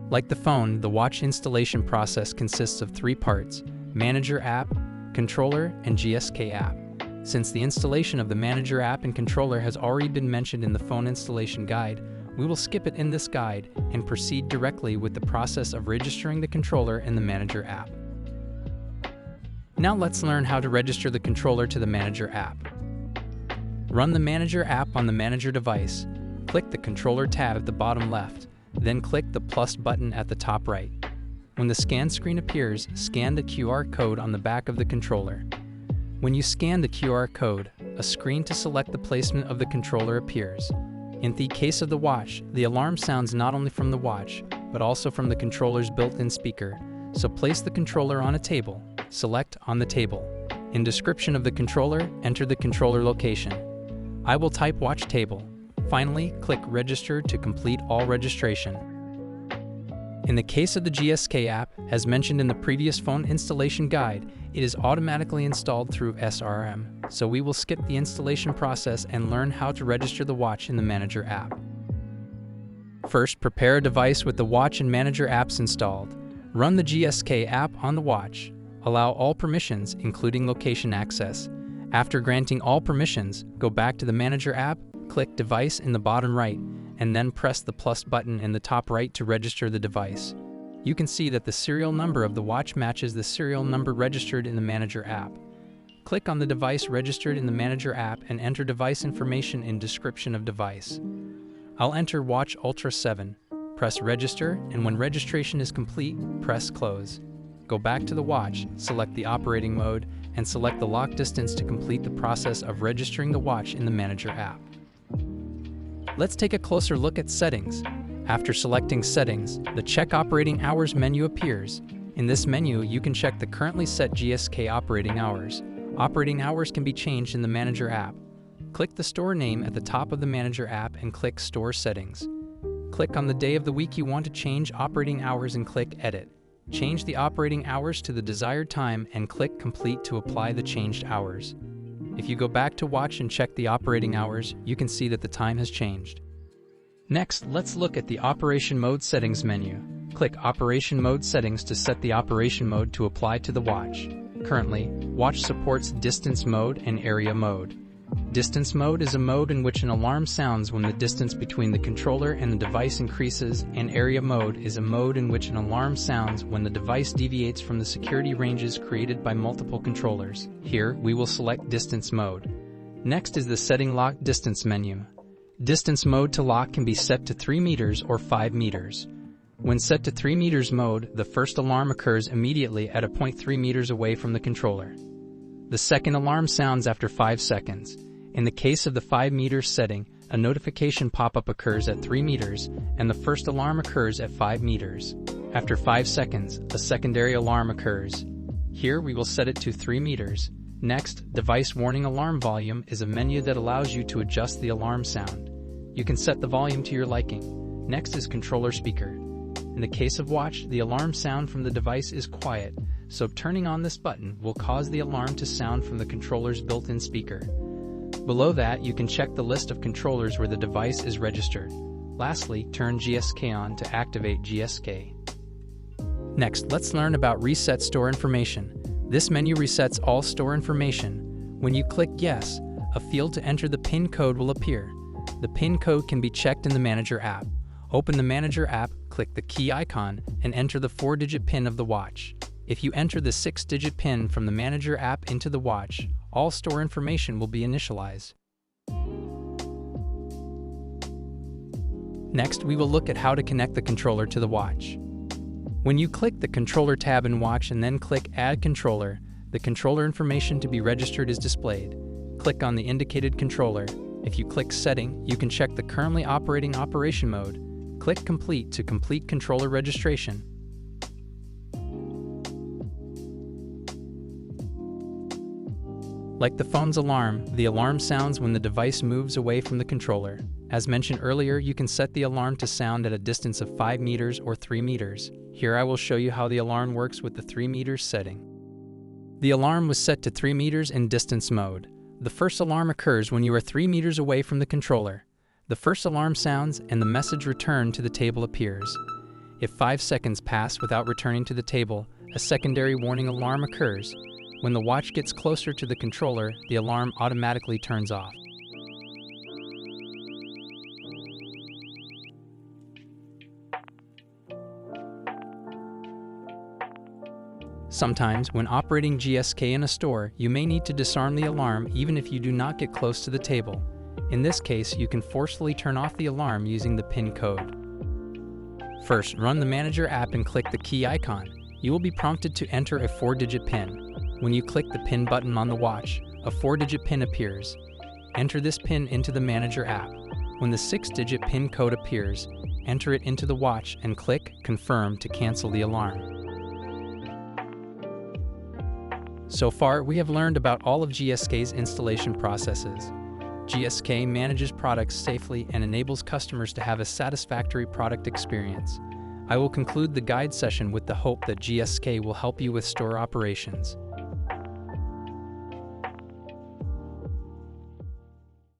Like the phone, the watch installation process consists of 3 parts: Manager app, Controller, and GSK app. Since the installation of the Manager app and Controller has already been mentioned in the phone installation guide, we will skip it in this guide and proceed directly with the process of registering the Controller and the Manager app. Now let's learn how to register the Controller to the Manager app. Run the Manager app on the Manager device. Click the Controller tab at the bottom left, then click the plus button at the top right. When the scan screen appears, scan the QR code on the back of the controller. When you scan the QR code, a screen to select the placement of the controller appears. In the case of the watch, the alarm sounds not only from the watch, but also from the controller's built-in speaker. So place the controller on a table. Select On the Table. In description of the controller, enter the controller location. I will type Watch Table. Finally, click Register to complete all registration. In the case of the GSK app, as mentioned in the previous phone installation guide, it is automatically installed through SRM, so we will skip the installation process and learn how to register the watch in the Manager app. First, prepare a device with the watch and Manager apps installed. Run the GSK app on the watch. Allow all permissions, including location access. After granting all permissions, go back to the Manager app, click Device in the bottom right, and then press the plus button in the top right to register the device. You can see that the serial number of the watch matches the serial number registered in the Manager app. Click on the device registered in the Manager app and enter device information in description of device. I'll enter Watch Ultra 7. Press Register, and when registration is complete, press Close. Go back to the watch, select the operating mode, and select the lock distance to complete the process of registering the watch in the Manager app. Let's take a closer look at Settings. After selecting Settings, the Check Operating Hours menu appears. In this menu, you can check the currently set GSK operating hours. Operating hours can be changed in the Manager app. Click the store name at the top of the Manager app and click Store Settings. Click on the day of the week you want to change operating hours and click Edit. Change the operating hours to the desired time and click Complete to apply the changed hours. If you go back to watch and check the operating hours, you can see that the time has changed. Next, let's look at the Operation Mode Settings menu. Click Operation Mode Settings to set the operation mode to apply to the watch. Currently, watch supports Distance Mode and Area Mode. Distance mode is a mode in which an alarm sounds when the distance between the controller and the device increases, and area mode is a mode in which an alarm sounds when the device deviates from the security ranges created by multiple controllers. Here, we will select distance mode. Next is the Setting Lock Distance menu. Distance mode to lock can be set to 3 meters or 5 meters. When set to 3 meters mode, the first alarm occurs immediately at a point 3 meters away from the controller. The second alarm sounds after 5 seconds. In the case of the 5 meters setting, a notification pop-up occurs at 3 meters, and the first alarm occurs at 5 meters. After 5 seconds, a secondary alarm occurs. Here we will set it to 3 meters. Next, Device Warning Alarm Volume is a menu that allows you to adjust the alarm sound. You can set the volume to your liking. Next is Controller Speaker. In the case of watch, the alarm sound from the device is quiet, so turning on this button will cause the alarm to sound from the controller's built-in speaker. Below that, you can check the list of controllers where the device is registered. Lastly, turn GSK on to activate GSK. Next, let's learn about Reset Store Information. This menu resets all store information. When you click Yes, a field to enter the PIN code will appear. The PIN code can be checked in the Manager app. Open the Manager app, click the key icon, and enter the 4-digit PIN of the watch. If you enter the 6-digit PIN from the Manager app into the watch, all store information will be initialized. Next, we will look at how to connect the controller to the watch. When you click the Controller tab in Watch and then click Add Controller, the controller information to be registered is displayed. Click on the indicated controller. If you click Setting, you can check the currently operating operation mode. Click Complete to complete controller registration. Like the phone's alarm, the alarm sounds when the device moves away from the controller. As mentioned earlier, you can set the alarm to sound at a distance of 5 meters or 3 meters. Here I will show you how the alarm works with the 3 meters setting. The alarm was set to 3 meters in distance mode. The first alarm occurs when you are 3 meters away from the controller. The first alarm sounds and the message Return to the table appears. If 5 seconds pass without returning to the table, a secondary warning alarm occurs. When the watch gets closer to the controller, the alarm automatically turns off. Sometimes, when operating GSK in a store, you may need to disarm the alarm even if you do not get close to the table. In this case, you can forcefully turn off the alarm using the PIN code. First, run the Manager app and click the key icon. You will be prompted to enter a 4-digit PIN. When you click the PIN button on the watch, a 4-digit PIN appears. Enter this PIN into the Manager app. When the 6-digit PIN code appears, enter it into the watch and click Confirm to cancel the alarm. So far, we have learned about all of GSK's installation processes. GSK manages products safely and enables customers to have a satisfactory product experience. I will conclude the guide session with the hope that GSK will help you with store operations.